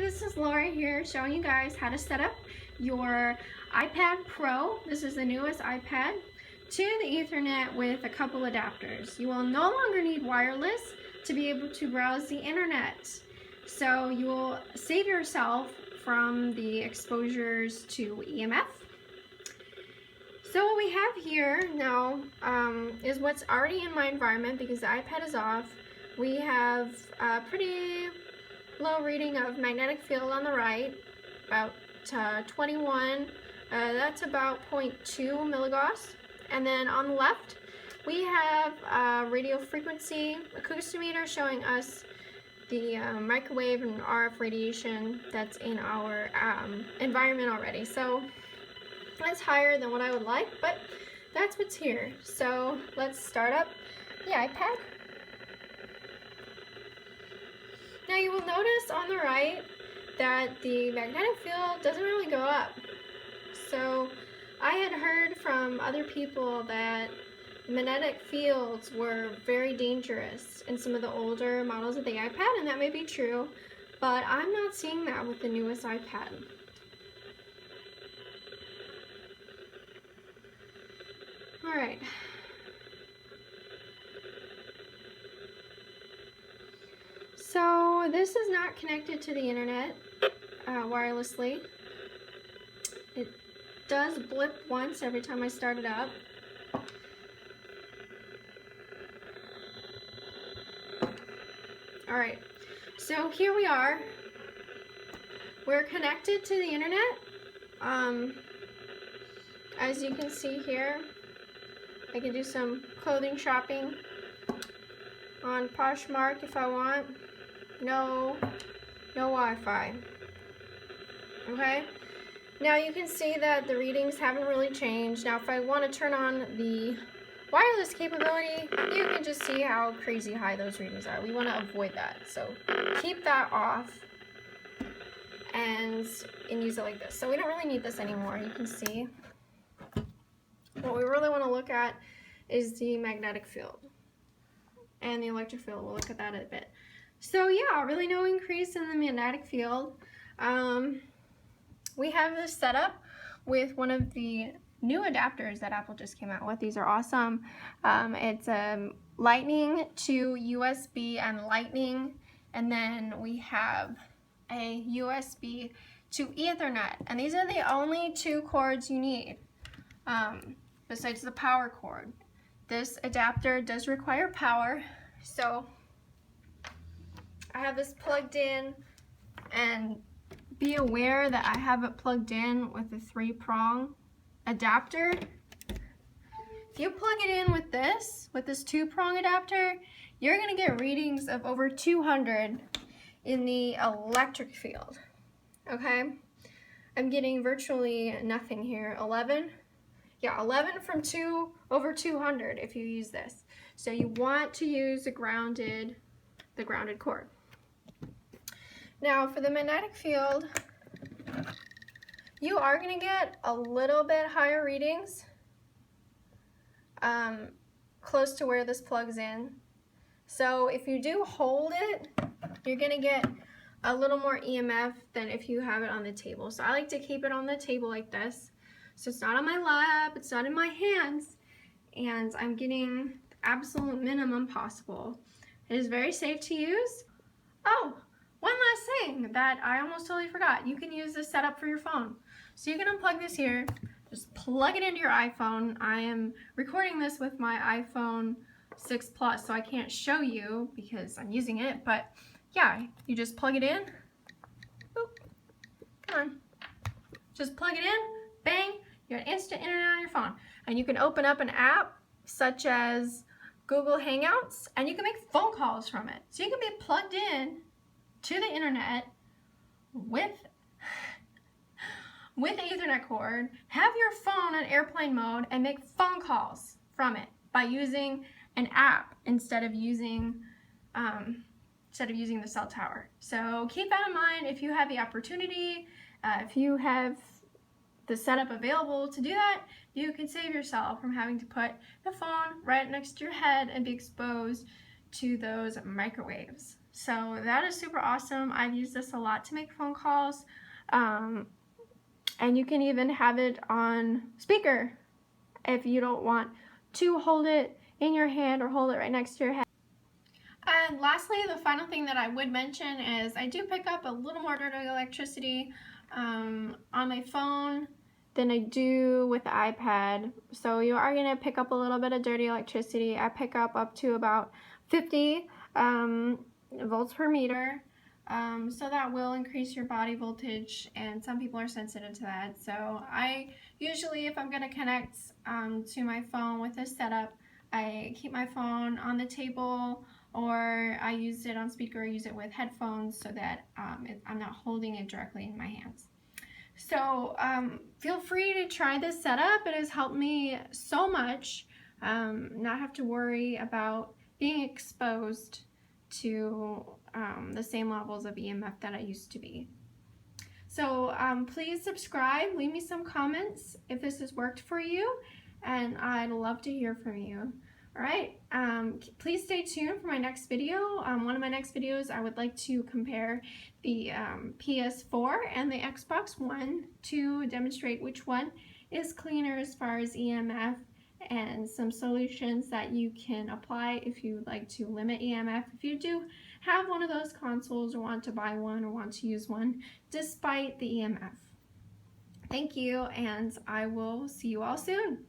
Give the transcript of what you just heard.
this is Laura here showing you guys how to set up your iPad Pro. This is the newest iPad to the Ethernet with a couple adapters. You will no longer need wireless to be able to browse the internet. So you will save yourself from the exposures to EMF. So what we have here now is what's already in my environment because the iPad is off. We have a pretty low reading of magnetic field on the right, about 21. That's about 0.2 milligauss. And then on the left, we have a radio frequency acoustimeter showing us the microwave and RF radiation that's in our environment already. So that's higher than what I would like, but that's what's here. So let's start up the iPad. Now you will notice on the right that the magnetic field doesn't really go up. So I had heard from other people that magnetic fields were very dangerous in some of the older models of the iPad, and that may be true, but I'm not seeing that with the newest iPad. All right. So this is not connected to the internet wirelessly. It does blip once every time I start it up. All right, so here we are. We're connected to the internet. As you can see here, I can do some clothing shopping on Poshmark if I want. No Wi-Fi. Okay? Now you can see that the readings haven't really changed. Now if I want to turn on the wireless capability, you can just see how crazy high those readings are. We want to avoid that. So keep that off and use it like this. So we don't really need this anymore. You can see. What we really want to look at is the magnetic field and the electric field. We'll look at that in a bit. So yeah, really no increase in the magnetic field. We have this set up with one of the new adapters that Apple just came out with. These are awesome. It's Lightning to USB and Lightning, and then we have a USB to Ethernet, and these are the only two cords you need besides the power cord. This adapter does require power, so I have this plugged in, and be aware that I have it plugged in with a 3-prong adapter. If you plug it in with this 2-prong adapter, you're gonna get readings of over 200 in the electric field, okay? I'm getting virtually nothing here. 11? Yeah, 11 from over 200 if you use this. So you want to use the grounded cord. Now for the magnetic field, you are going to get a little bit higher readings close to where this plugs in. So if you do hold it, you're going to get a little more EMF than if you have it on the table. So I like to keep it on the table like this. So it's not on my lap, it's not in my hands, and I'm getting the absolute minimum possible. It is very safe to use. Oh, one last thing that I almost totally forgot. You can use this setup for your phone. So you can unplug this here, just plug it into your iPhone. I am recording this with my iPhone 6 Plus, so I can't show you because I'm using it, but yeah, you just plug it in. Oop, come on. Just plug it in, bang, you have instant internet on your phone. And you can open up an app such as Google Hangouts, and you can make phone calls from it. So you can be plugged in to the internet with the Ethernet cord, have your phone on airplane mode, and make phone calls from it by using an app instead of using the cell tower. So keep that in mind if you have the opportunity. If you have the setup available to do that, you can save yourself from having to put the phone right next to your head and be exposed to those microwaves. So that is super awesome. I've used this a lot to make phone calls. And you can even have it on speaker if you don't want to hold it in your hand or hold it right next to your head. And lastly, the final thing that I would mention is I do pick up a little more dirty electricity on my phone than I do with the iPad. So you are going to pick up a little bit of dirty electricity. I pick up to about 50 volts per meter. So that will increase your body voltage, and some people are sensitive to that. So I usually, if I'm going to connect to my phone with this setup, I keep my phone on the table, or I use it on speaker, or use it with headphones so that I'm not holding it directly in my hands. So feel free to try this setup. It has helped me so much not have to worry about being exposed to the same levels of EMF that I used to be. So please subscribe, leave me some comments if this has worked for you, and I'd love to hear from you. All right, please stay tuned for my next video. One of my next videos, I would like to compare the PS4 and the Xbox One to demonstrate which one is cleaner as far as EMF, and some solutions that you can apply if you would like to limit EMF if you do have one of those consoles or want to buy one or want to use one despite the EMF. Thank you, and I will see you all soon.